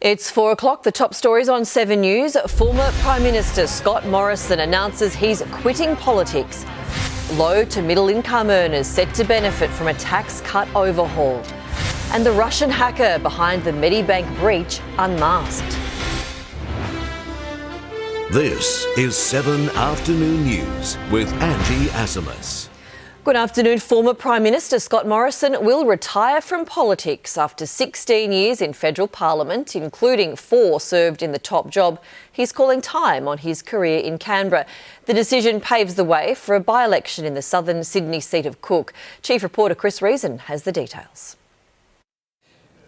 It's 4 o'clock. The top stories on 7 News. Former Prime Minister Scott Morrison announces he's quitting politics. Low to middle income earners set to benefit from a tax cut overhaul. And the Russian hacker behind the Medibank breach unmasked. This is 7 Afternoon News with Angie Asimus. Good afternoon. Former Prime Minister Scott Morrison will retire from politics after 16 years in federal parliament, including 4 served in the top job. He's calling time on his career in Canberra. The decision paves the way for a by-election in the southern Sydney seat of Cook. Chief reporter Chris Reason has the details.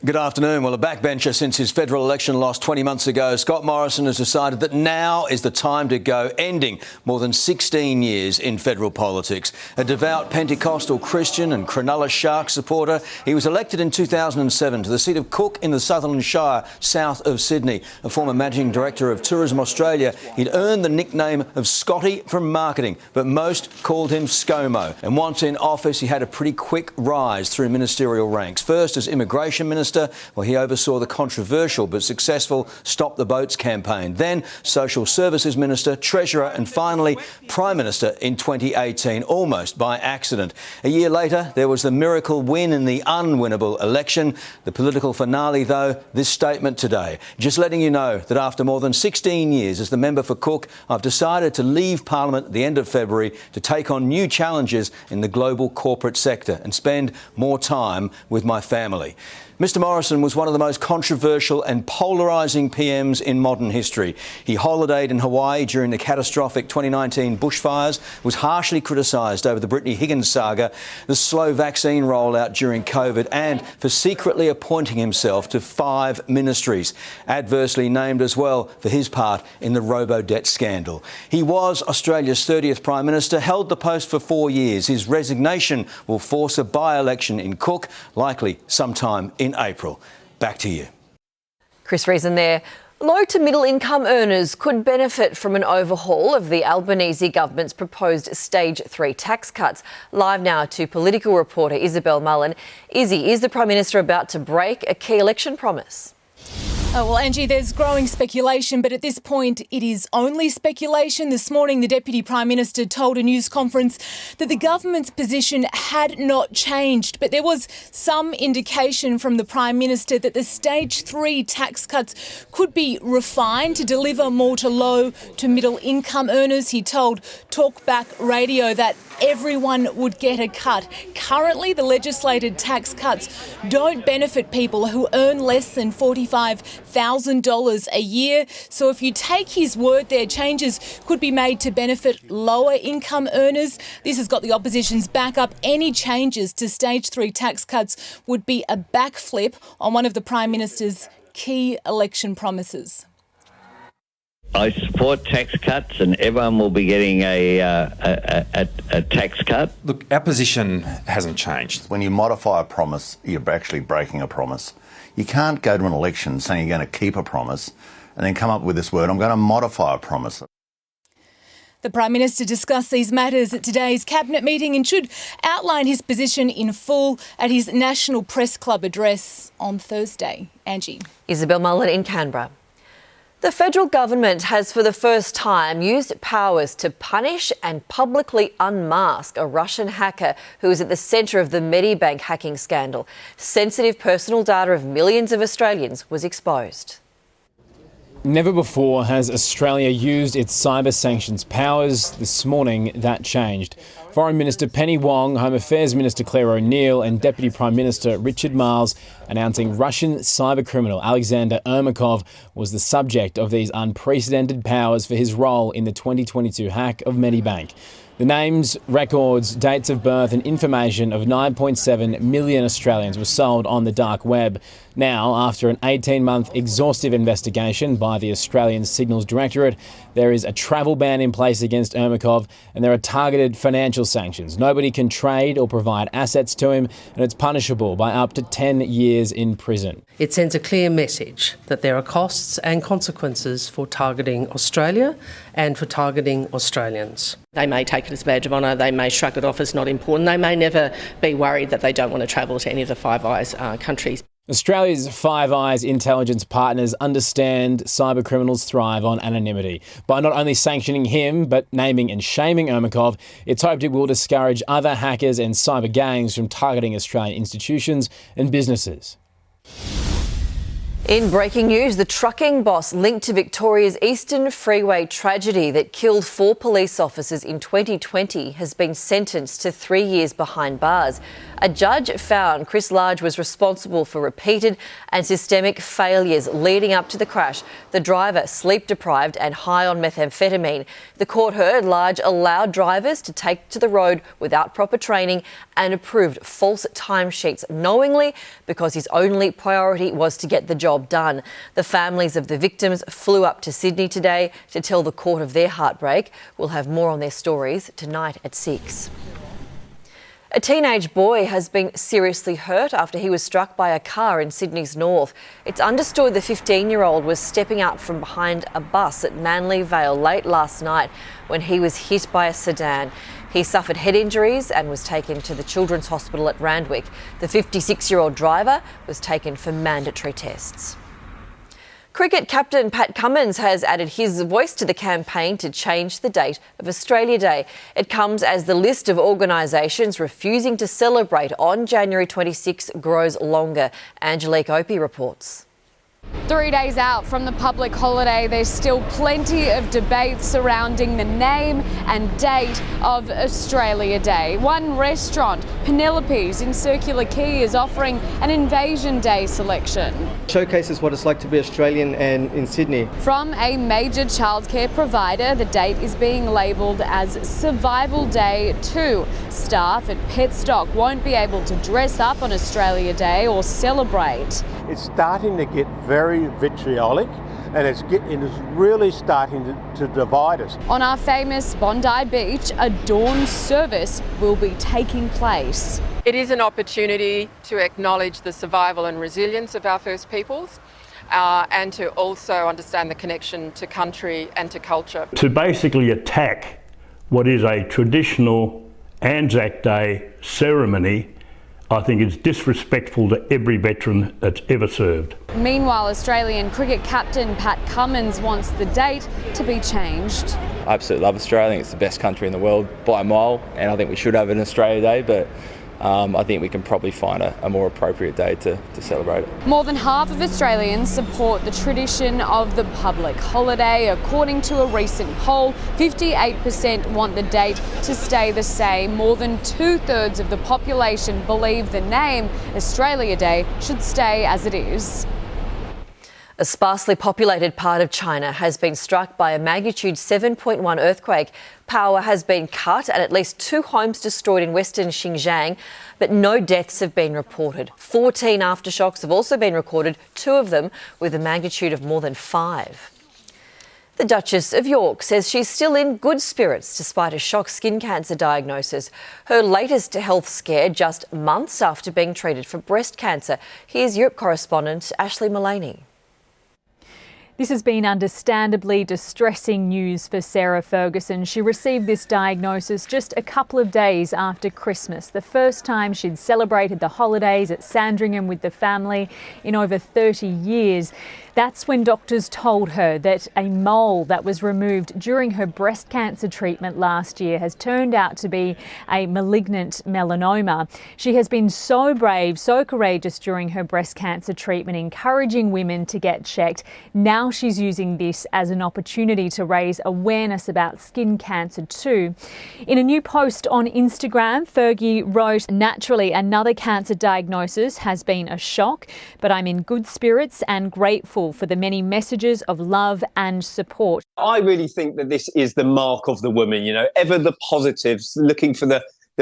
Good afternoon. Well, a backbencher since his federal election loss 20 months ago, Scott Morrison has decided that now is the time to go, ending more than 16 years in federal politics. A devout Pentecostal Christian and Cronulla Sharks supporter, he was elected in 2007 to the seat of Cook in the Sutherland Shire, south of Sydney. A former managing director of Tourism Australia, he'd earned the nickname of Scotty from marketing, but most called him ScoMo. And once in office, he had a pretty quick rise through ministerial ranks. First as Immigration Minister, well, he oversaw the controversial but successful Stop the Boats campaign. Then Social Services Minister, Treasurer and finally Prime Minister in 2018, almost by accident. A year later, there was the miracle win in the unwinnable election. The political finale, though, this statement today. Just letting you know that after more than 16 years as the member for Cook, I've decided to leave Parliament at the end of February to take on new challenges in the global corporate sector and spend more time with my family. Mr Morrison was one of the most controversial and polarising PMs in modern history. He holidayed in Hawaii during the catastrophic 2019 bushfires, was harshly criticised over the Brittany Higgins saga, the slow vaccine rollout during COVID, and for secretly appointing himself to 5 ministries, adversely named as well for his part in the robo-debt scandal. He was Australia's 30th Prime Minister, held the post for 4 years. His resignation will force a by-election in Cook, likely sometime in April. Back to you. Chris Reason there. Low to middle income earners could benefit from an overhaul of the Albanese government's proposed Stage 3 tax cuts. Live now to political reporter Isabel Mullen. Izzy, is the Prime Minister about to break a key election promise? Oh, well, Angie, there's growing speculation, but at this point it is only speculation. This morning, the Deputy Prime Minister told a news conference that the government's position had not changed, but there was some indication from the Prime Minister that the Stage 3 tax cuts could be refined to deliver more to low to middle income earners. He told Talkback Radio that everyone would get a cut. Currently, the legislated tax cuts don't benefit people who earn less than $45,000 a year. So if you take his word there, changes could be made to benefit lower income earners. This has got the opposition's backup. Any changes to Stage 3 tax cuts would be a backflip on one of the Prime Minister's key election promises. I support tax cuts and everyone will be getting a tax cut. Look, our position hasn't changed. When you modify a promise, you're actually breaking a promise. You can't go to an election saying you're going to keep a promise and then come up with this word, I'm going to modify a promise. The Prime Minister discussed these matters at today's Cabinet meeting and should outline his position in full at his National Press Club address on Thursday. Angie. Isabel Mullen in Canberra. The federal government has for the first time used powers to punish and publicly unmask a Russian hacker who was at the centre of the Medibank hacking scandal. Sensitive personal data of millions of Australians was exposed. Never before has Australia used its cyber sanctions powers. This morning, that changed. Foreign Minister Penny Wong, Home Affairs Minister Claire O'Neill and Deputy Prime Minister Richard Marles announcing Russian cybercriminal Alexander Ermakov was the subject of these unprecedented powers for his role in the 2022 hack of Medibank. The names, records, dates of birth and information of 9.7 million Australians were sold on the dark web. Now, after an 18-month exhaustive investigation by the Australian Signals Directorate, there is a travel ban in place against Ermakov and there are targeted financial sanctions. Nobody can trade or provide assets to him and it's punishable by up to 10 years in prison. It sends a clear message that there are costs and consequences for targeting Australia and for targeting Australians. They may take it as a badge of honour, they may shrug it off as not important, they may never be worried that they don't want to travel to any of the Five Eyes countries. Australia's Five Eyes intelligence partners understand cybercriminals thrive on anonymity. By not only sanctioning him, but naming and shaming Ermakov, it's hoped it will discourage other hackers and cyber gangs from targeting Australian institutions and businesses. In breaking news, the trucking boss linked to Victoria's Eastern Freeway tragedy that killed 4 police officers in 2020 has been sentenced to 3 years behind bars. A judge found Chris Large was responsible for repeated and systemic failures leading up to the crash. The driver sleep-deprived and high on methamphetamine. The court heard Large allowed drivers to take to the road without proper training and approved false timesheets knowingly because his only priority was to get the job done. The families of the victims flew up to Sydney today to tell the court of their heartbreak. We'll have more on their stories tonight at 6. A teenage boy has been seriously hurt after he was struck by a car in Sydney's north. It's understood the 15-year-old was stepping out from behind a bus at Manly Vale late last night when he was hit by a sedan. He suffered head injuries and was taken to the Children's Hospital at Randwick. The 56-year-old driver was taken for mandatory tests. Cricket captain Pat Cummins has added his voice to the campaign to change the date of Australia Day. It comes as the list of organisations refusing to celebrate on January 26 grows longer. Angelique Opie reports. 3 days out from the public holiday, there's still plenty of debate surrounding the name and date of Australia Day. One restaurant, Penelope's in Circular Quay, is offering an Invasion Day selection. Showcases what it's like to be Australian and in Sydney. From a major childcare provider, the date is being labelled as Survival Day 2. Staff at Petstock won't be able to dress up on Australia Day or celebrate. It's starting to get very vitriolic and it's really starting to divide us. On our famous Bondi beach, a dawn service will be taking place. It is an opportunity to acknowledge the survival and resilience of our First Peoples and to also understand the connection to country and to culture. To basically attack what is a traditional Anzac Day ceremony, I think it's disrespectful to every veteran that's ever served. Meanwhile, Australian cricket captain Pat Cummins wants the date to be changed. I absolutely love Australia. I think it's the best country in the world by a mile, and I think we should have an Australia Day, but I think we can probably find a more appropriate day to celebrate it. More than half of Australians support the tradition of the public holiday. According to a recent poll, 58% want the date to stay the same. More than 2/3 of the population believe the name Australia Day should stay as it is. A sparsely populated part of China has been struck by a magnitude 7.1 earthquake. Power has been cut and at least 2 homes destroyed in western Xinjiang, but no deaths have been reported. 14 aftershocks have also been recorded, 2 of them with a magnitude of more than 5. The Duchess of York says she's still in good spirits despite a shock skin cancer diagnosis. Her latest health scare just months after being treated for breast cancer. Here's Europe correspondent Ashley Mullaney. This has been understandably distressing news for Sarah Ferguson. She received this diagnosis just a couple of days after Christmas, the first time she'd celebrated the holidays at Sandringham with the family in over 30 years. That's when doctors told her that a mole that was removed during her breast cancer treatment last year has turned out to be a malignant melanoma. She has been so brave, so courageous during her breast cancer treatment, encouraging women to get checked. Now she's using this as an opportunity to raise awareness about skin cancer too. In a new post on Instagram, Fergie wrote, "Naturally, another cancer diagnosis has been a shock, but I'm in good spirits and grateful for the many messages of love and support." I really think that this is the mark of the woman, ever the positives, looking for the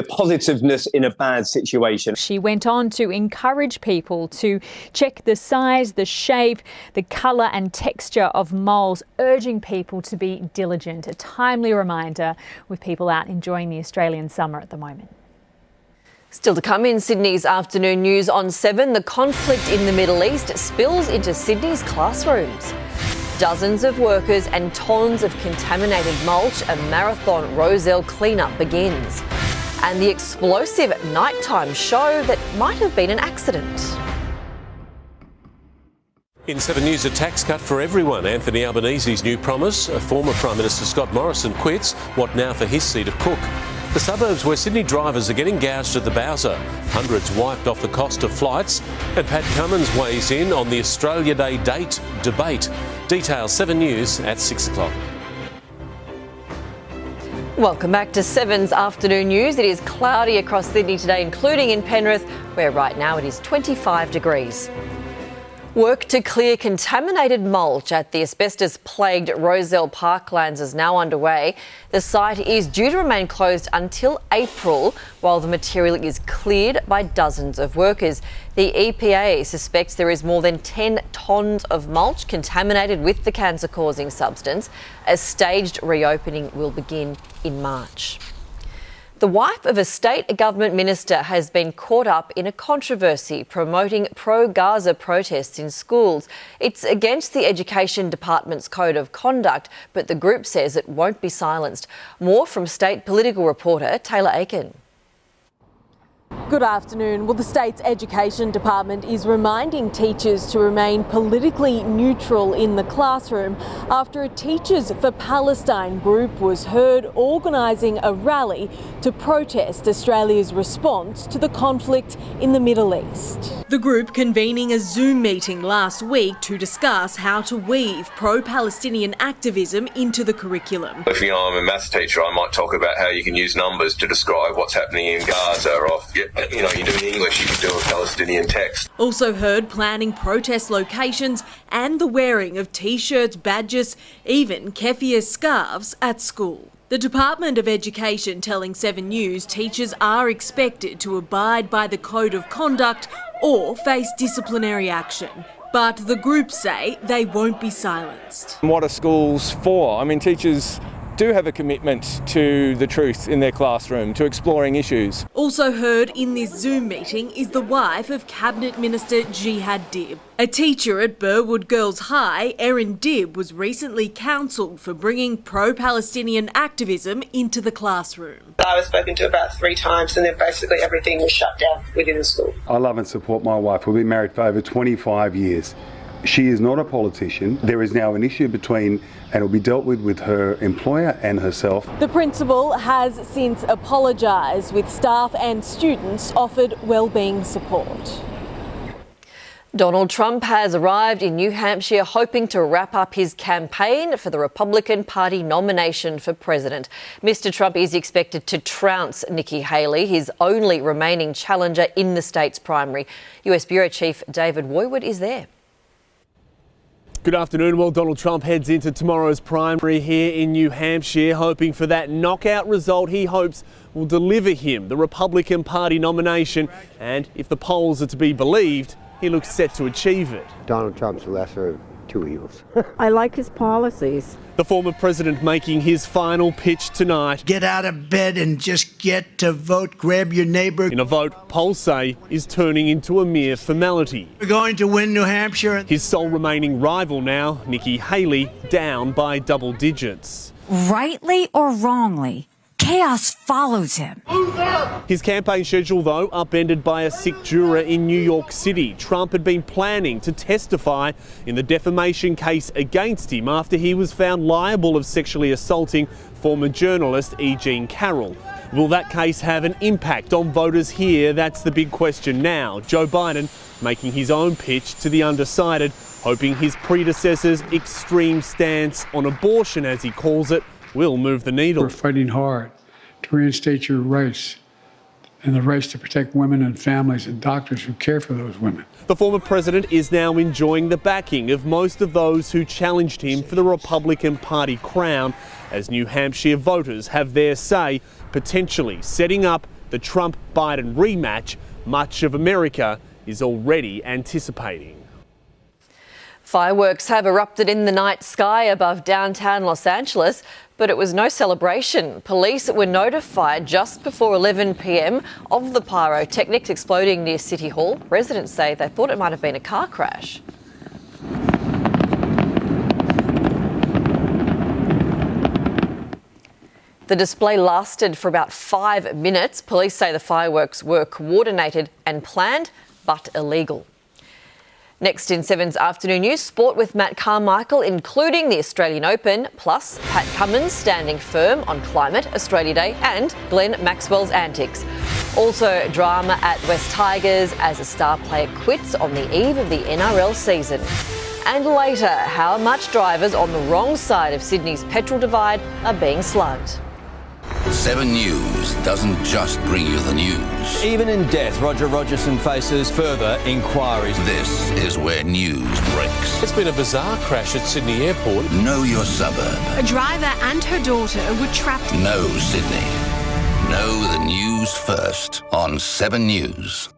positiveness in a bad situation. She went on to encourage people to check the size, the shape, the colour and texture of moles, urging people to be diligent. A timely reminder with people out enjoying the Australian summer at the moment. Still to come in Sydney's afternoon news on 7, the conflict in the Middle East spills into Sydney's classrooms. Dozens of workers and tons of contaminated mulch, a marathon Roselle cleanup begins. And the explosive nighttime show that might have been an accident. In 7 News, a tax cut for everyone. Anthony Albanese's new promise. Former Prime Minister Scott Morrison quits. What now for his seat of Cook? The suburbs where Sydney drivers are getting gouged at the Bowser. Hundreds wiped off the cost of flights. And Pat Cummins weighs in on the Australia Day date debate. Details 7 News at 6 o'clock. Welcome back to 7's Afternoon News. It is cloudy across Sydney today, including in Penrith, where right now it is 25 degrees. Work to clear contaminated mulch at the asbestos-plagued Roselle parklands is now underway. The site is due to remain closed until April, while the material is cleared by dozens of workers. The EPA suspects there is more than 10 tonnes of mulch contaminated with the cancer-causing substance. A staged reopening will begin in March. The wife of a state government minister has been caught up in a controversy promoting pro-Gaza protests in schools. It's against the Education Department's code of conduct, but the group says it won't be silenced. More from state political reporter Taylor Aiken. Good afternoon. Well, the state's Education Department is reminding teachers to remain politically neutral in the classroom after a Teachers for Palestine group was heard organising a rally to protest Australia's response to the conflict in the Middle East. The group convening a Zoom meeting last week to discuss how to weave pro-Palestinian activism into the curriculum. If I'm a maths teacher, I might talk about how you can use numbers to describe what's happening in Gaza, or you're doing English, you can do a Palestinian text. Also heard planning protest locations and the wearing of T-shirts, badges, even keffiyeh scarves at school. The Department of Education telling 7 News teachers are expected to abide by the code of conduct or face disciplinary action. But the group say they won't be silenced. What are schools for? I mean, teachers do have a commitment to the truth in their classroom, to exploring issues. Also heard in this Zoom meeting is the wife of Cabinet Minister Jihad Dib. A teacher at Burwood Girls High, Erin Dib, was recently counselled for bringing pro-Palestinian activism into the classroom. I was spoken to about 3 times and then basically everything was shut down within the school. I love and support my wife. We've been married for over 25 years. She is not a politician. There is now an issue between, and it will be dealt with her employer and herself. The principal has since apologised, with staff and students offered wellbeing support. Donald Trump has arrived in New Hampshire hoping to wrap up his campaign for the Republican Party nomination for president. Mr. Trump is expected to trounce Nikki Haley, his only remaining challenger in the state's primary. US Bureau Chief David Woiwod is there. Good afternoon. Well, Donald Trump heads into tomorrow's primary here in New Hampshire, hoping for that knockout result he hopes will deliver him the Republican Party nomination. And if the polls are to be believed, he looks set to achieve it. Donald Trump's the lesser of two evils. I like his policies. The former president making his final pitch tonight. Get out of bed and just get to vote. Grab your neighbour. In a vote polls say is turning into a mere formality. We're going to win New Hampshire. His sole remaining rival now, Nikki Haley, down by double digits. Rightly or wrongly, chaos follows him. His campaign schedule, though, upended by a sick juror in New York City. Trump had been planning to testify in the defamation case against him after he was found liable of sexually assaulting former journalist E. Jean Carroll. Will that case have an impact on voters here? That's the big question now. Joe Biden making his own pitch to the undecided, hoping his predecessor's extreme stance on abortion, as he calls it, will move the needle. We're fighting hard to reinstate your rights and the rights to protect women and families and doctors who care for those women. The former president is now enjoying the backing of most of those who challenged him for the Republican Party crown, as New Hampshire voters have their say, potentially setting up the Trump-Biden rematch much of America is already anticipating. Fireworks have erupted in the night sky above downtown Los Angeles, but it was no celebration. Police were notified just before 11 p.m. of the pyrotechnics exploding near City Hall. Residents say they thought it might have been a car crash. The display lasted for about 5 minutes. Police say the fireworks were coordinated and planned, but illegal. Next in 7's afternoon news, sport with Matt Carmichael, including the Australian Open, plus Pat Cummins standing firm on climate, Australia Day, and Glenn Maxwell's antics. Also drama at West Tigers as a star player quits on the eve of the NRL season. And later, how much drivers on the wrong side of Sydney's petrol divide are being slugged. 7 News doesn't just bring you the news. Even in death, Roger Rogerson faces further inquiries. This is where news breaks. It's been a bizarre crash at Sydney Airport. Know your suburb. A driver and her daughter were trapped. Know Sydney. Know the news first on 7 News.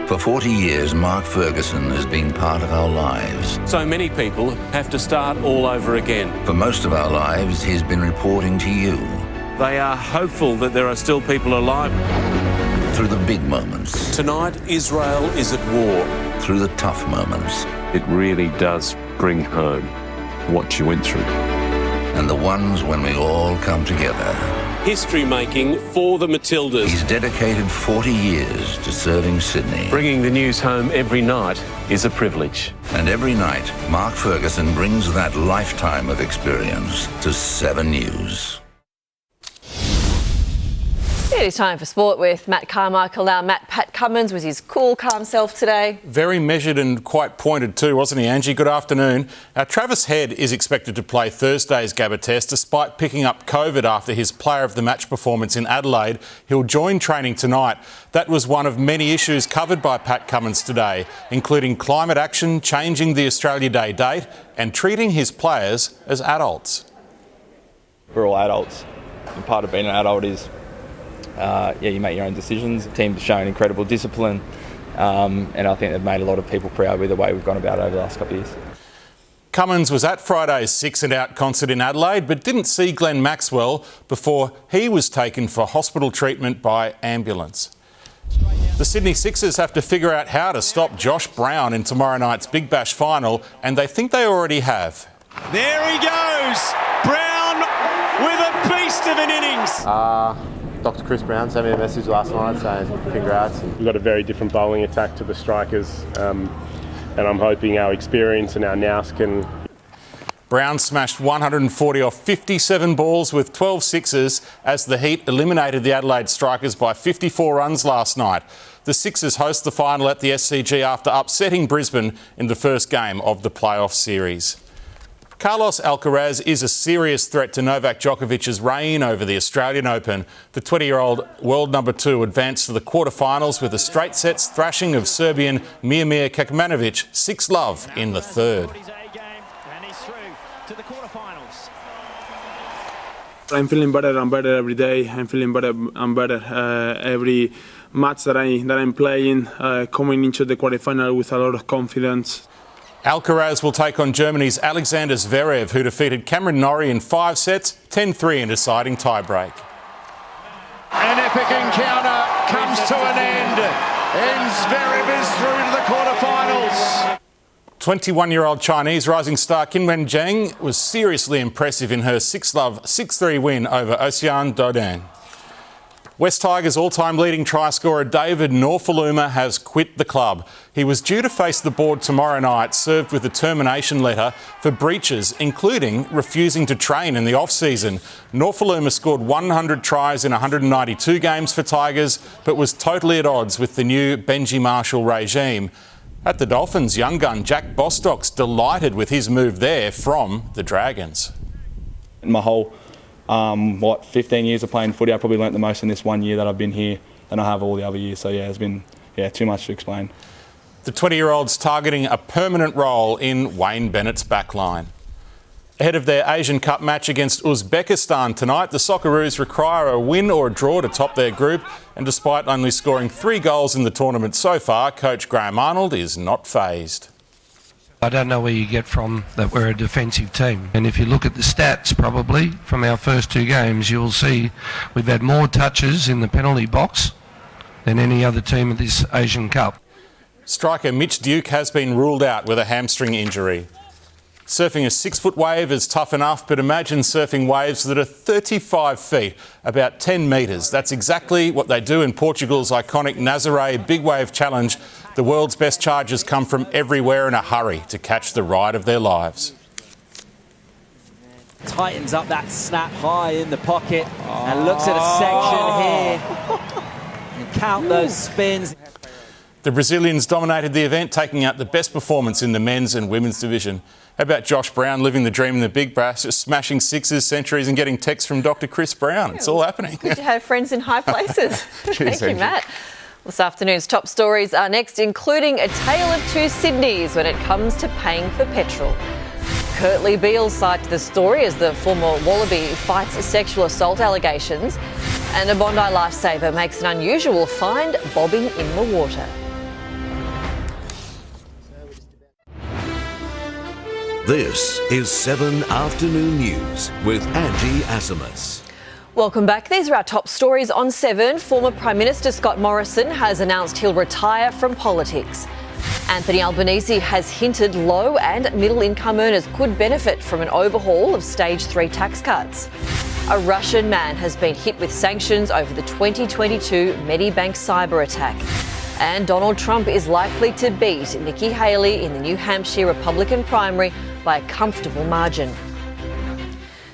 For 40 years, Mark Ferguson has been part of our lives. So many people have to start all over again. For most of our lives, he's been reporting to you. They are hopeful that there are still people alive. Through the big moments. Tonight, Israel is at war. Through the tough moments. It really does bring home what you went through. And the ones when we all come together. History making for the Matildas. He's dedicated 40 years to serving Sydney. Bringing the news home every night is a privilege. And every night, Mark Ferguson brings that lifetime of experience to 7 News. It is time for sport with Matt Carmichael. Now, Pat Cummins was his cool, calm self today. Very measured and quite pointed too, wasn't he, Angie? Good afternoon. Travis Head is expected to play Thursday's Gabba Test despite picking up COVID after his player of the match performance in Adelaide. He'll join training tonight. That was one of many issues covered by Pat Cummins today, including climate action, changing the Australia Day date and treating his players as adults. We're all adults, and part of being an adult is you make your own decisions. The team's shown incredible discipline, and I think they've made a lot of people proud with the way we've gone about it over the last couple of years. Cummins was at Friday's Six and Out concert in Adelaide, but didn't see Glenn Maxwell before he was taken for hospital treatment by ambulance. The Sydney Sixers have to figure out how to stop Josh Brown in tomorrow night's Big Bash final, and they think they already have. There he goes! Brown with a beast of an innings! Dr. Chris Brown sent me a message last night saying congrats. We've got a very different bowling attack to the strikers, and I'm hoping our experience and our nous can... Brown smashed 140 off 57 balls with 12 sixes as the Heat eliminated the Adelaide Strikers by 54 runs last night. The Sixers host the final at the SCG after upsetting Brisbane in the first game of the playoff series. Carlos Alcaraz is a serious threat to Novak Djokovic's reign over the Australian Open. The 20-year-old world number 2 advanced to the quarterfinals with a straight sets thrashing of Serbian Miomir Kekmanovic 6-love in the third. I'm feeling better. I'm better every day. I'm feeling better. I'm better every match that I'm playing. Coming into the quarterfinal with a lot of confidence. Alcaraz will take on Germany's Alexander Zverev, who defeated Cameron Norrie in 5 sets, 10-3 in a deciding tiebreak. An epic encounter comes to an end, and Zverev is through to the quarterfinals. 21-year-old Chinese rising star Qinwen Zheng was seriously impressive in her 6-love, 6-3 win over Oceane Dodin. West Tigers all-time leading try scorer David Norfoluma has quit the club. He was due to face the board tomorrow night, served with a termination letter for breaches, including refusing to train in the off-season. Norfoluma scored 100 tries in 192 games for Tigers, but was totally at odds with the new Benji Marshall regime. At the Dolphins, young gun Jack Bostock's delighted with his move there from the Dragons. My whole 15 years of playing footy, I probably learnt the most in this 1 year that I've been here than I have all the other years. So yeah, it's been too much to explain. The 20-year-old's targeting a permanent role in Wayne Bennett's backline. Ahead of their Asian Cup match against Uzbekistan tonight, the Socceroos require a win or a draw to top their group, and despite only scoring 3 goals in the tournament so far, coach Graham Arnold is not fazed. I don't know where you get from that we're a defensive team. And if you look at the stats probably from our first 2 games, you'll see we've had more touches in the penalty box than any other team at this Asian Cup. Striker Mitch Duke has been ruled out with a hamstring injury. Surfing a 6-foot wave is tough enough, but imagine surfing waves that are 35 feet, about 10 metres. That's exactly what they do in Portugal's iconic Nazaré Big Wave Challenge. The world's best chargers come from everywhere in a hurry to catch the ride of their lives. Tightens up that snap high in the pocket and looks at a section here and count those spins. The Brazilians dominated the event, taking out the best performance in the men's and women's division. How about Josh Brown living the dream in the big brass, just smashing sixes, centuries and getting texts from Dr Chris Brown? It's all happening. Good to have friends in high places. Thank you, Matt. This afternoon's top stories are next, including a tale of two Sydneys when it comes to paying for petrol. Kirrily Beale side to the story as the former Wallaby fights sexual assault allegations. And a Bondi lifesaver makes an unusual find bobbing in the water. This is 7 Afternoon News with Angie Asimus. Welcome back. These are our top stories on 7. Former Prime Minister Scott Morrison has announced he'll retire from politics. Anthony Albanese has hinted low and middle income earners could benefit from an overhaul of Stage 3 tax cuts. A Russian man has been hit with sanctions over the 2022 Medibank cyber attack. And Donald Trump is likely to beat Nikki Haley in the New Hampshire Republican primary by a comfortable margin.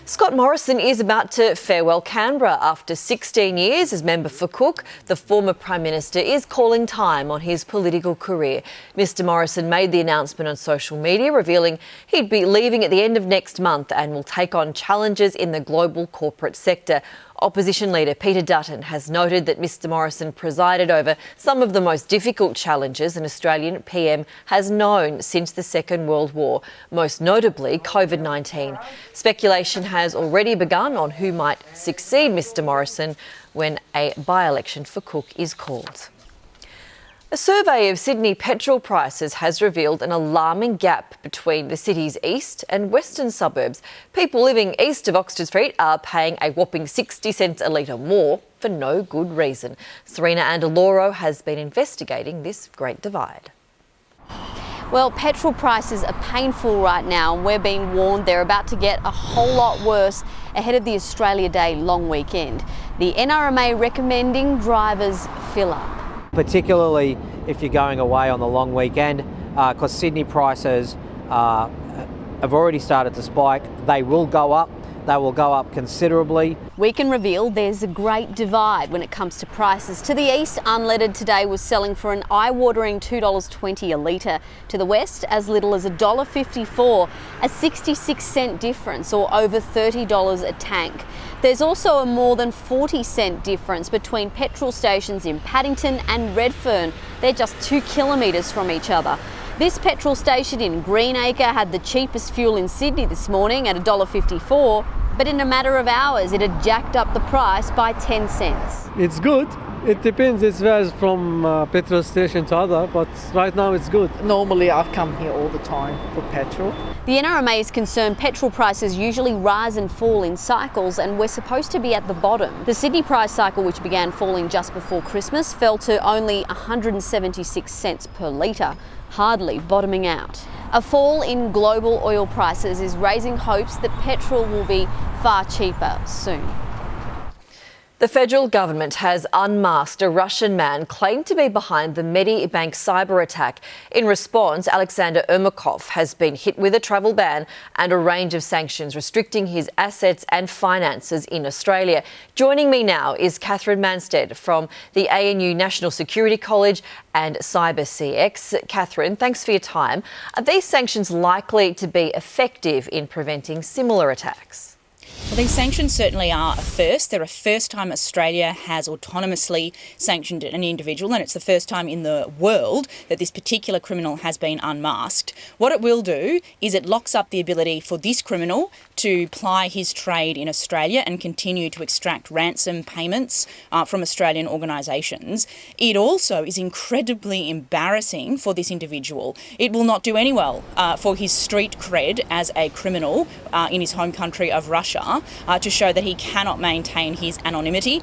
Scott Morrison is about to farewell Canberra after 16 years as member for Cook. The former Prime Minister is calling time on his political career. Mr Morrison made the announcement on social media, revealing he'd be leaving at the end of next month and will take on challenges in the global corporate sector. Opposition leader Peter Dutton has noted that Mr Morrison presided over some of the most difficult challenges an Australian PM has known since the Second World War, most notably COVID-19. Speculation has already begun on who might succeed Mr Morrison when a by-election for Cook is called. A survey of Sydney petrol prices has revealed an alarming gap between the city's east and western suburbs. People living east of Oxford Street are paying a whopping 60 cents a litre more for no good reason. Serena Andaloro has been investigating this great divide. Well, petrol prices are painful right now, and we're being warned they're about to get a whole lot worse ahead of the Australia Day long weekend. The NRMA recommending drivers fill up. Particularly if you're going away on the long weekend, because Sydney prices have already started to spike. They will go up. They will go up considerably. We can reveal there's a great divide when it comes to prices. To the east, unleaded today was selling for an eye-watering $2.20 a litre. To the west, as little as $1.54, a 66-cent difference, or over $30 a tank. There's also a more than 40-cent difference between petrol stations in Paddington and Redfern. They're just 2 kilometres from each other. This petrol station in Greenacre had the cheapest fuel in Sydney this morning at $1.54, but in a matter of hours it had jacked up the price by 10 cents. It's good. It depends. It varies from petrol station to other, but right now it's good. Normally I come here all the time for petrol. The NRMA is concerned petrol prices usually rise and fall in cycles, and we're supposed to be at the bottom. The Sydney price cycle, which began falling just before Christmas, fell to only 176 cents per litre, hardly bottoming out. A fall in global oil prices is raising hopes that petrol will be far cheaper soon. The federal government has unmasked a Russian man claimed to be behind the Medibank cyber attack. In response, Alexander Ermakov has been hit with a travel ban and a range of sanctions restricting his assets and finances in Australia. Joining me now is Catherine Manstead from the ANU National Security College and CyberCX. Catherine, thanks for your time. Are these sanctions likely to be effective in preventing similar attacks? Well, these sanctions certainly are a first. They're a first time Australia has autonomously sanctioned an individual, and it's the first time in the world that this particular criminal has been unmasked. What it will do is it locks up the ability for this criminal to ply his trade in Australia and continue to extract ransom payments from Australian organisations. It also is incredibly embarrassing for this individual. It will not do any well for his street cred as a criminal in his home country of Russia to show that he cannot maintain his anonymity.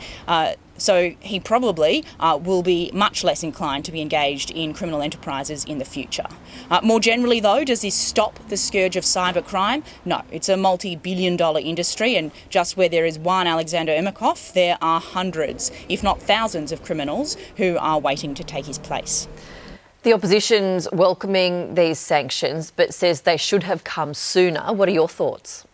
So he probably will be much less inclined to be engaged in criminal enterprises in the future. More generally, though, does this stop the scourge of cybercrime? No, it's a multi-billion-dollar industry, and just where there is one Alexander Ermakov, there are hundreds, if not thousands, of criminals who are waiting to take his place. The opposition's welcoming these sanctions, but says they should have come sooner. What are your thoughts?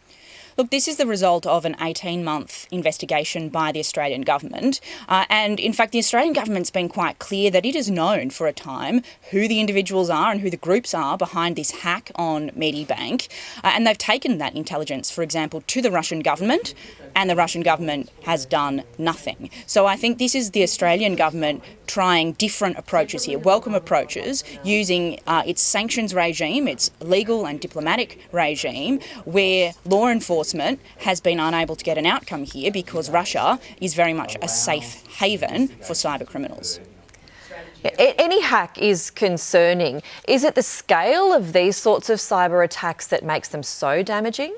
Look, this is the result of an 18-month investigation by the Australian government. And in fact, the Australian government's been quite clear that it has known for a time who the individuals are and who the groups are behind this hack on Medibank. And they've taken that intelligence, for example, to the Russian government, and the Russian government has done nothing. So I think this is the Australian government trying different approaches here, welcome approaches, using its sanctions regime, its legal and diplomatic regime, where law enforcement has been unable to get an outcome here because Russia is very much a safe haven for cyber criminals. Any hack is concerning. Is it the scale of these sorts of cyber attacks that makes them so damaging?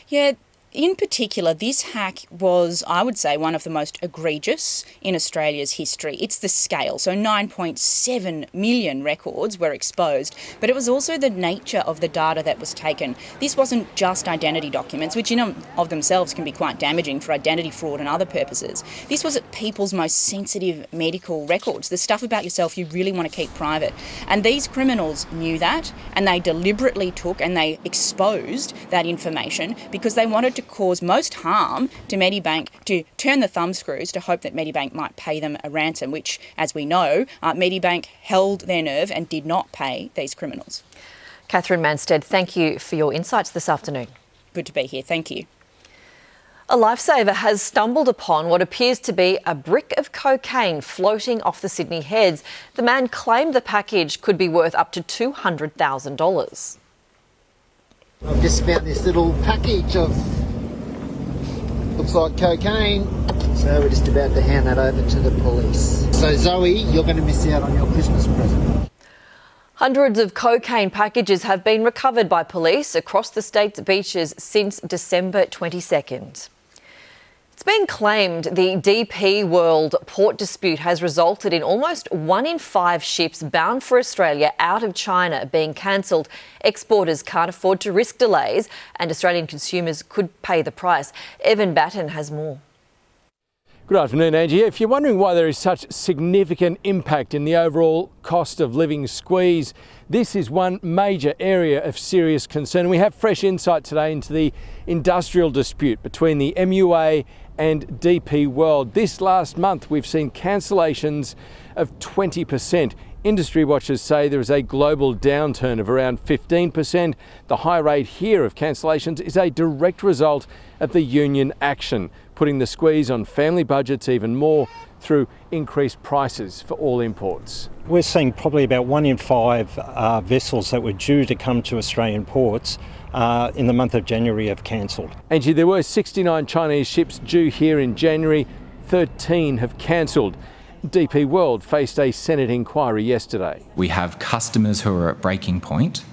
Yeah. In particular, this hack was, I would say, one of the most egregious in Australia's history. It's the scale. So 9.7 million records were exposed, but it was also the nature of the data that was taken. This wasn't just identity documents, which in and of themselves can be quite damaging for identity fraud and other purposes. This was people's most sensitive medical records, the stuff about yourself you really want to keep private. And these criminals knew that, and they deliberately took and they exposed that information because they wanted to cause most harm to Medibank, to turn the thumbscrews to hope that Medibank might pay them a ransom, which, as we know, Medibank held their nerve and did not pay these criminals. Catherine Manstead, thank you for your insights this afternoon. Good to be here. Thank you. A lifesaver has stumbled upon what appears to be a brick of cocaine floating off the Sydney Heads. The man claimed the package could be worth up to $200,000. I've just found this little package of, looks like cocaine, so we're just about to hand that over to the police. So Zoe, you're going to miss out on your Christmas present. Hundreds of cocaine packages have been recovered by police across the state's beaches since December 22nd. It's been claimed the DP World port dispute has resulted in almost 1 in 5 ships bound for Australia out of China being cancelled. Exporters can't afford to risk delays and Australian consumers could pay the price. Evan Batten has more. Good afternoon, Angie. If you're wondering why there is such significant impact in the overall cost of living squeeze, this is one major area of serious concern. We have fresh insight today into the industrial dispute between the MUA and DP World. This last month, we've seen cancellations of 20%. Industry watchers say there is a global downturn of around 15%. The high rate here of cancellations is a direct result of the union action, putting the squeeze on family budgets even more through increased prices for all imports. We're seeing probably about 1 in 5 vessels that were due to come to Australian ports in the month of January have cancelled. Angie, there were 69 Chinese ships due here in January. 13 have cancelled. DP World faced a Senate inquiry yesterday. We have customers who are at breaking point,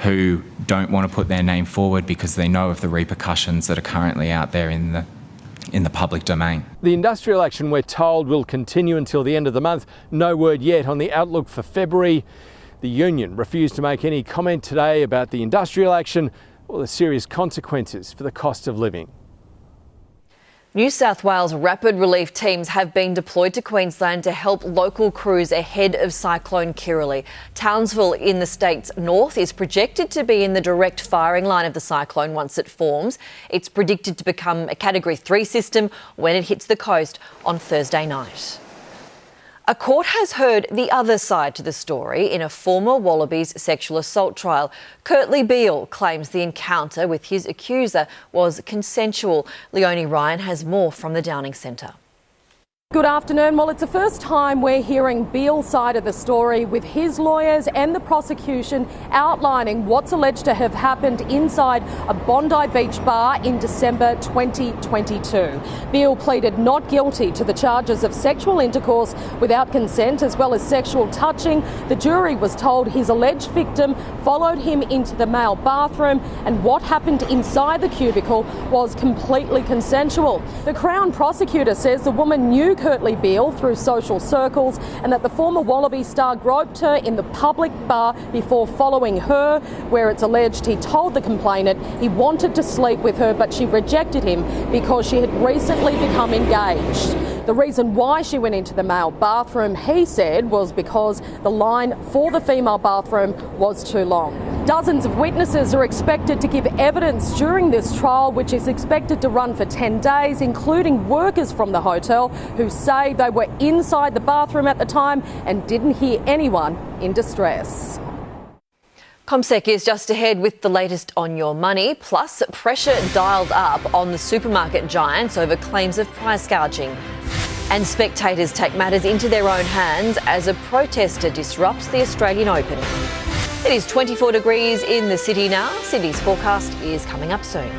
who don't want to put their name forward because they know of the repercussions that are currently out there in the public domain. The industrial action, we're told, will continue until the end of the month. No word yet on the outlook for February. The union refused to make any comment today about the industrial action or the serious consequences for the cost of living. New South Wales rapid relief teams have been deployed to Queensland to help local crews ahead of Cyclone Kirrily. Townsville in the state's north is projected to be in the direct firing line of the cyclone once it forms. It's predicted to become a Category 3 system when it hits the coast on Thursday night. A court has heard the other side to the story in a former Wallabies sexual assault trial. Kirrily Beale claims the encounter with his accuser was consensual. Leonie Ryan has more from the Downing Centre. Good afternoon. Well, it's the first time we're hearing Beale's side of the story, with his lawyers and the prosecution outlining what's alleged to have happened inside a Bondi Beach bar in December 2022. Beale pleaded not guilty to the charges of sexual intercourse without consent as well as sexual touching. The jury was told his alleged victim followed him into the male bathroom and what happened inside the cubicle was completely consensual. The Crown prosecutor says the woman knew Kirrily Beale through social circles and that the former Wallaby star groped her in the public bar before following her, where it's alleged he told the complainant he wanted to sleep with her, but she rejected him because she had recently become engaged. The reason why she went into the male bathroom, he said, was because the line for the female bathroom was too long. Dozens of witnesses are expected to give evidence during this trial, which is expected to run for 10 days, including workers from the hotel who say they were inside the bathroom at the time and didn't hear anyone in distress. CommSec is just ahead with the latest on your money, plus pressure dialed up on the supermarket giants over claims of price gouging. And spectators take matters into their own hands as a protester disrupts the Australian Open. It is 24 degrees in the city now. Sydney's forecast is coming up soon.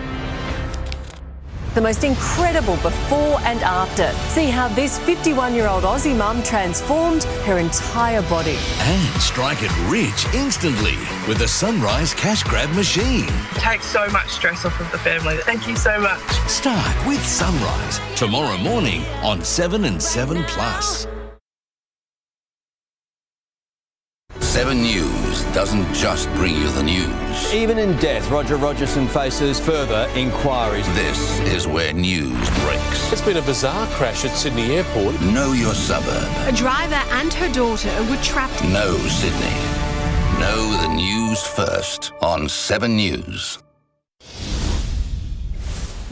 The most incredible before and after. See how this 51-year-old Aussie mum transformed her entire body. And strike it rich instantly with the Sunrise Cash Grab machine. Takes so much stress off of the family. Thank you so much. Start with Sunrise tomorrow morning on 7 and 7 Plus. 7 News doesn't just bring you the news. Even in death, Roger Rogerson faces further inquiries. This is where news breaks. It's been a bizarre crash at Sydney Airport. Know your suburb. A driver and her daughter were trapped. Know Sydney. Know the news first on 7 News.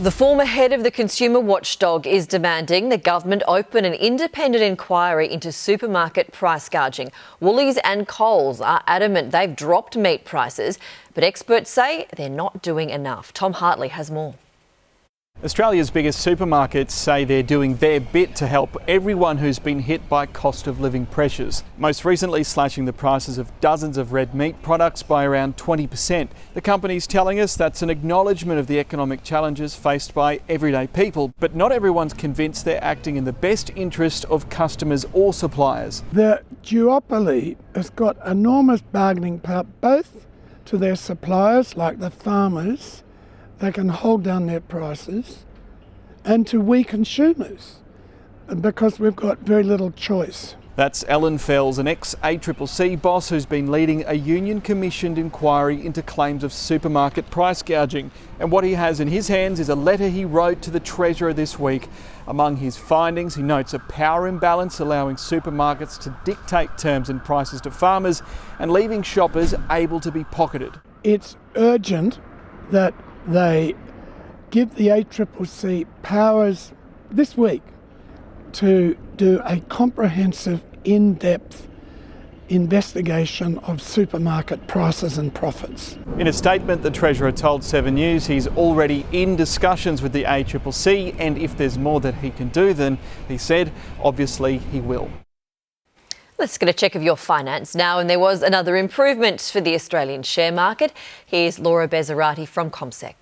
The former head of the consumer watchdog is demanding the government open an independent inquiry into supermarket price gouging. Woolies and Coles are adamant they've dropped meat prices, but experts say they're not doing enough. Tom Hartley has more. Australia's biggest supermarkets say they're doing their bit to help everyone who's been hit by cost of living pressures, most recently slashing the prices of dozens of red meat products by around 20%. The company's telling us that's an acknowledgement of the economic challenges faced by everyday people, but not everyone's convinced they're acting in the best interest of customers or suppliers. The duopoly has got enormous bargaining power, both to their suppliers, like the farmers. They can hold down their prices, and to we consumers, because we've got very little choice. That's Alan Fells, an ex-ACCC boss who's been leading a union-commissioned inquiry into claims of supermarket price gouging. And what he has in his hands is a letter he wrote to the Treasurer this week. Among his findings, he notes a power imbalance allowing supermarkets to dictate terms and prices to farmers and leaving shoppers able to be pocketed. It's urgent that they give the ACCC powers this week to do a comprehensive, in-depth investigation of supermarket prices and profits. In a statement, the Treasurer told 7 News he's already in discussions with the ACCC, and if there's more that he can do, then he said, obviously he will. Let's get a check of your finance now, and there was another improvement for the Australian share market. Here's Laura Bezarati from CommSec.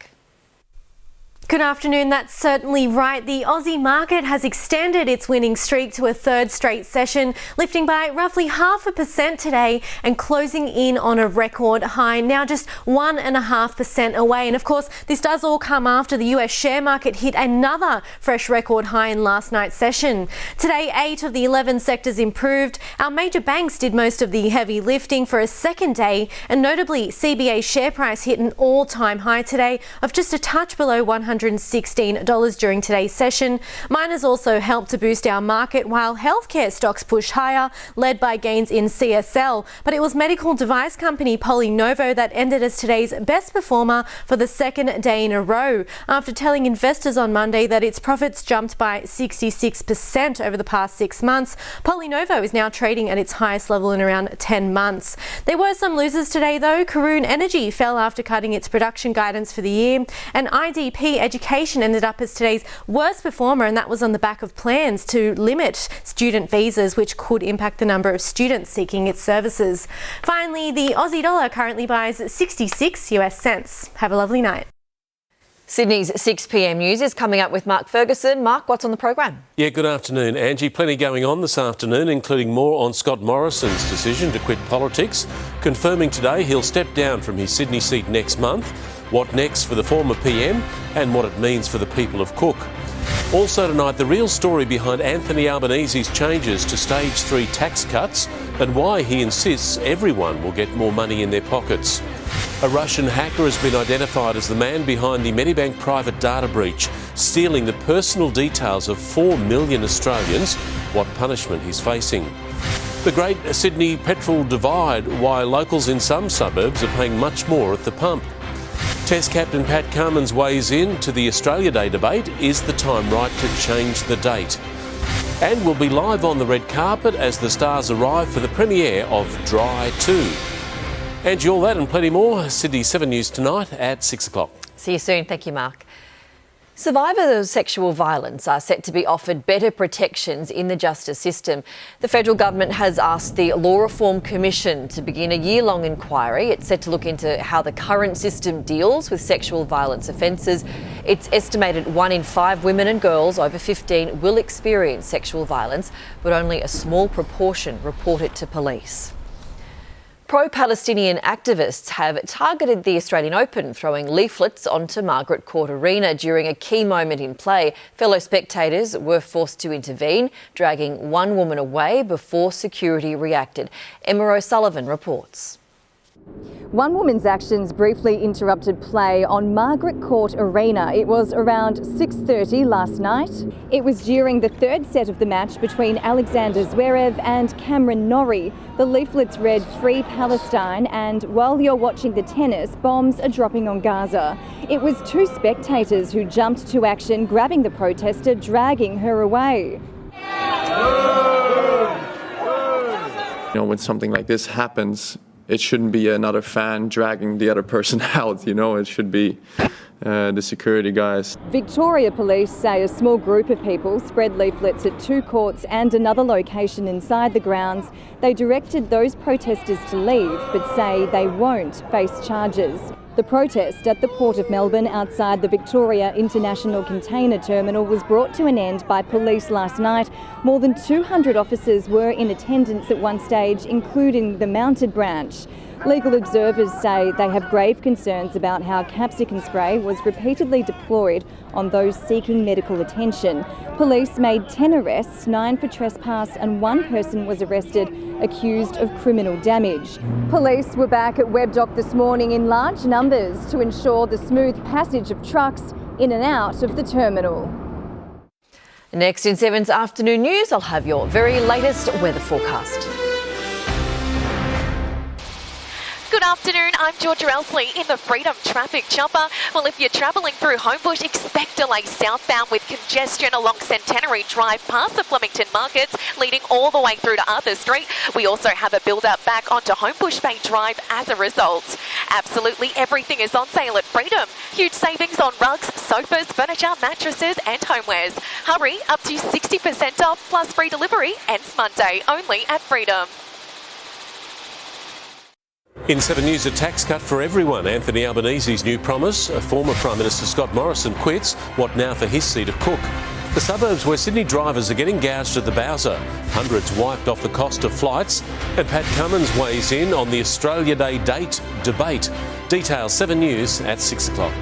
Good afternoon. That's certainly right. The Aussie market has extended its winning streak to a third straight session, lifting by roughly 0.5% today and closing in on a record high, now just 1.5% away. And of course, this does all come after the US share market hit another fresh record high in last night's session. Today, 8 of the 11 sectors improved. Our major banks did most of the heavy lifting for a second day, and notably, CBA's share price hit an all-time high today of just a touch below $116 during today's session. Miners also helped to boost our market, while healthcare stocks pushed higher, led by gains in CSL. But it was medical device company PolyNovo that ended as today's best performer for the second day in a row, after telling investors on Monday that its profits jumped by 66% over the past 6 months. PolyNovo is now trading at its highest level in around 10 months. There were some losers today though. Karoon Energy fell after cutting its production guidance for the year, and IDP Education ended up as today's worst performer, and that was on the back of plans to limit student visas, which could impact the number of students seeking its services. Finally, the Aussie dollar currently buys 66 US cents. Have a lovely night. Sydney's 6 p.m. news is coming up with Mark Ferguson. Mark, what's on the program? Yeah, good afternoon, Angie. Plenty going on this afternoon, including more on Scott Morrison's decision to quit politics, confirming today he'll step down from his Sydney seat next month, what next for the former PM and what it means for the people of Cook. Also tonight, the real story behind Anthony Albanese's changes to stage 3 tax cuts and why he insists everyone will get more money in their pockets. A Russian hacker has been identified as the man behind the Medibank private data breach, stealing the personal details of 4 million Australians. What punishment he's facing. The Great Sydney Petrol divide, why locals in some suburbs are paying much more at the pump. Test captain Pat Cummins weighs in to the Australia Day debate. Is the time right to change the date? And we'll be live on the red carpet as the stars arrive for the premiere of Dry 2. Angie, all that and plenty more. Sydney 7 News tonight at 6 o'clock. See you soon. Thank you, Mark. Survivors of sexual violence are set to be offered better protections in the justice system. The federal government has asked the Law Reform Commission to begin a year-long inquiry. It's set to look into how the current system deals with sexual violence offences. It's estimated 1 in 5 women and girls over 15 will experience sexual violence, but only a small proportion report it to police. Pro-Palestinian activists have targeted the Australian Open, throwing leaflets onto Margaret Court Arena during a key moment in play. Fellow spectators were forced to intervene, dragging one woman away before security reacted. Emma O'Sullivan reports. One woman's actions briefly interrupted play on Margaret Court Arena. It was around 6:30 last night. It was during the third set of the match between Alexander Zverev and Cameron Norrie. The leaflets read "Free Palestine" and "While you're watching the tennis, bombs are dropping on Gaza." It was 2 spectators who jumped to action, grabbing the protester, dragging her away. When something like this happens, it shouldn't be another fan dragging the other person out, it should be the security guys. Victoria Police say a small group of people spread leaflets at 2 courts and another location inside the grounds. They directed those protesters to leave, but say they won't face charges. The protest at the Port of Melbourne outside the Victoria International Container Terminal was brought to an end by police last night. More than 200 officers were in attendance at one stage, including the mounted branch. Legal observers say they have grave concerns about how capsicum spray was repeatedly deployed on those seeking medical attention. Police made 10 arrests, 9 for trespass, and 1 person was arrested accused of criminal damage. Police were back at Webb Dock this morning in large numbers to ensure the smooth passage of trucks in and out of the terminal. Next in 7's afternoon news, I'll have your very latest weather forecast. Good afternoon, I'm Georgia Elsley in the Freedom Traffic Chopper. Well, if you're travelling through Homebush, expect delays southbound with congestion along Centenary Drive past the Flemington Markets, leading all the way through to Arthur Street. We also have a build-up back onto Homebush Bay Drive as a result. Absolutely everything is on sale at Freedom. Huge savings on rugs, sofas, furniture, mattresses and homewares. Hurry, up to 60% off plus free delivery, ends Monday only at Freedom. In 7 News, a tax cut for everyone. Anthony Albanese's new promise. Former Prime Minister Scott Morrison quits. What now for his seat of Cook? The suburbs where Sydney drivers are getting gouged at the Bowser. Hundreds wiped off the cost of flights. And Pat Cummins weighs in on the Australia Day date debate. Details 7 News at 6 o'clock.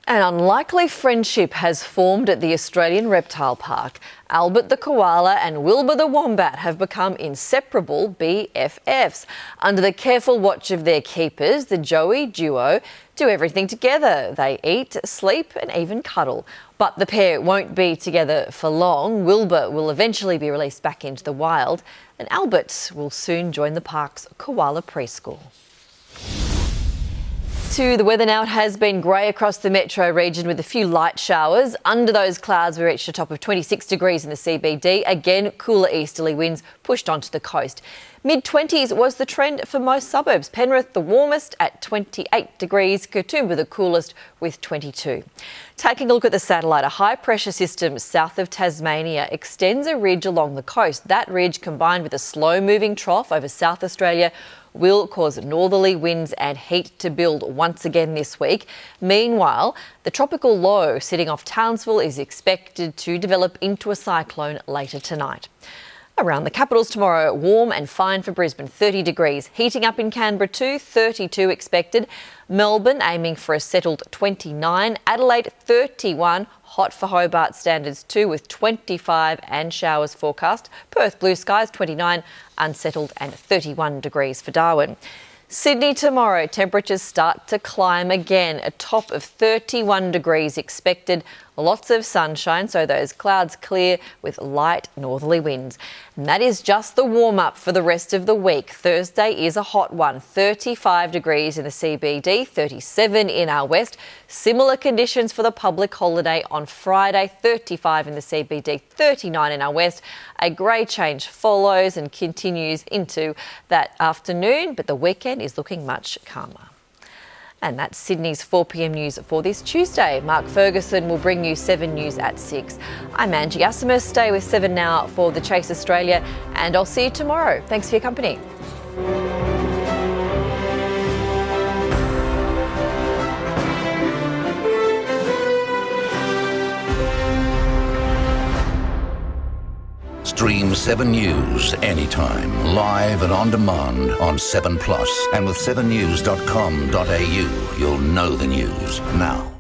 An unlikely friendship has formed at the Australian Reptile Park. Albert the koala and Wilbur the wombat have become inseparable BFFs. Under the careful watch of their keepers, the Joey duo do everything together. They eat, sleep and even cuddle. But the pair won't be together for long. Wilbur will eventually be released back into the wild and Albert will soon join the park's koala preschool. To the weather now, it has been grey across the metro region with a few light showers. Under those clouds, we reached a top of 26 degrees in the CBD. Again, cooler easterly winds pushed onto the coast. Mid-20s was the trend for most suburbs. Penrith the warmest at 28 degrees, Katoomba the coolest with 22. Taking a look at the satellite, a high-pressure system south of Tasmania extends a ridge along the coast. That ridge, combined with a slow-moving trough over South Australia, will cause northerly winds and heat to build once again this week. Meanwhile, the tropical low sitting off Townsville is expected to develop into a cyclone later tonight. Around the capitals tomorrow, warm and fine for Brisbane, 30 degrees. Heating up in Canberra too, 32 expected. Melbourne aiming for a settled 29. Adelaide, 31. Hot for Hobart standards too, with 25 and showers forecast. Perth, blue skies, 29. Unsettled and 31 degrees for Darwin. Sydney tomorrow, temperatures start to climb again. A top of 31 degrees expected. Lots of sunshine, so those clouds clear with light northerly winds. And that is just the warm-up for the rest of the week. Thursday is a hot one, 35 degrees in the CBD, 37 in our west. Similar conditions for the public holiday on Friday, 35 in the CBD, 39 in our west. A grey change follows and continues into that afternoon, but the weekend is looking much calmer. And that's Sydney's 4 p.m. news for this Tuesday. Mark Ferguson will bring you 7 News at 6. I'm Angie. Asimus. Stay with 7 Now for the Chase Australia, and I'll see you tomorrow. Thanks for your company. Stream 7 News anytime, live and on demand on 7 Plus. And with 7news.com.au, you'll know the news now.